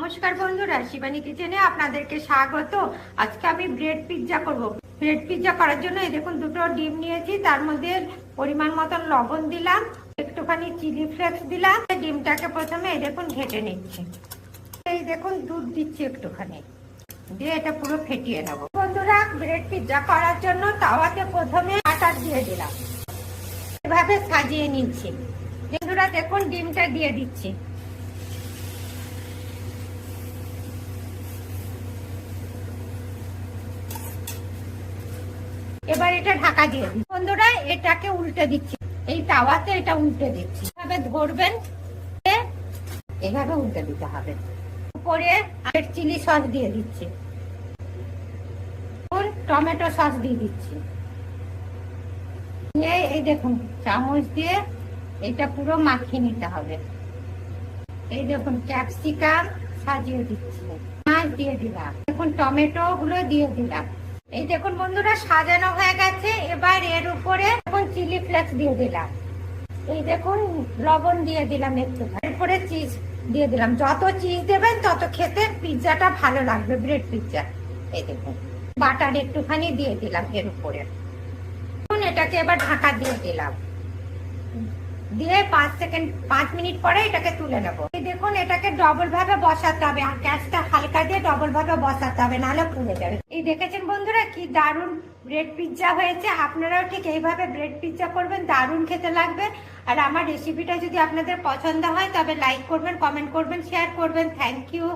নমস্কার বন্ধুরা, শিবানী কিচেনে আপনাদেরকে স্বাগত। আজকে আমি ব্রেড পিৎজা করব। ব্রেড পিৎজা করার জন্য এই দেখুন দুটো ডিম নিয়েছি, তার মধ্যে পরিমাণ মতন লবণ দিলাম, একটুখানি চিলি ফ্লেক্স দিলাম। ডিমটাকে প্রথমে এই দেখুন ঘেটে নিচ্ছি। এই দেখুন দুধ দিচ্ছি একটুখানি, দিয়ে এটা পুরো ফেটিয়ে নেব। বন্ধুরা, ব্রেড পিৎজা করার জন্য তাওয়াতে প্রথমে আটা দিয়ে দিলাম, এভাবে সাজিয়ে নিচ্ছি। বন্ধুরা দেখুন ডিমটা দিয়ে দিচ্ছি। এবার এটা ঢাকা দিয়ে দিই। বন্ধুরা এটাকে উল্টে দিচ্ছি, এই তাওয়াতে এটা উল্টে দিচ্ছি। এভাবে ধরবেন, এভাবে উল্টে দিতে হবে। উপরে রেড চিলি সস দিয়ে দিচ্ছি, টমেটো সস দিয়ে দিচ্ছি। এই দেখুন চামচ দিয়ে এটা পুরো মাখিয়ে নিতে হবে। এই দেখুন ক্যাপসিকাম সাজিয়ে দিচ্ছি, মাছ দিয়ে দিলাম, দেখুন টমেটো গুলো দিয়ে দিলাম। এই দেখুন বন্ধুরা সাজানো হয়ে গেছে। এবার এর উপরে এখন চিলি ফ্লেক্স দিয়ে দিলাম, এই দেখুন লবণ দিয়ে দিলাম একটু, এরপরে চিজ দিয়ে দিলাম। যত চিজ দেবেন তত খেতে পিৎজাটা ভালো লাগবে, ব্রেড পিৎজা। এই দেখুন বাটার একটুখানি দিয়ে দিলাম এর উপরে। এটাকে এবার ঢাকা দিয়ে দিলাম, দিয়ে 5 মিনিট পরে এটাকে তুলে নেবো। এই দেখুন এটাকে ডবল ভাবে বসাতে হবে, আর গ্যাসটা হালকা দিয়ে ডবল ভাবে বসাতে হবে, নাহলে পুড়ে যাবে। এই দেখেছেন বন্ধুরা কি দারুণ ব্রেড পিৎজা হয়েছে। আপনারাও ঠিক এইভাবে ব্রেড পিৎজা করবেন, দারুণ খেতে লাগবে। আর আমার রেসিপিটা যদি আপনাদের পছন্দ হয় তবে লাইক করবেন, কমেন্ট করবেন, শেয়ার করবেন। Thank you.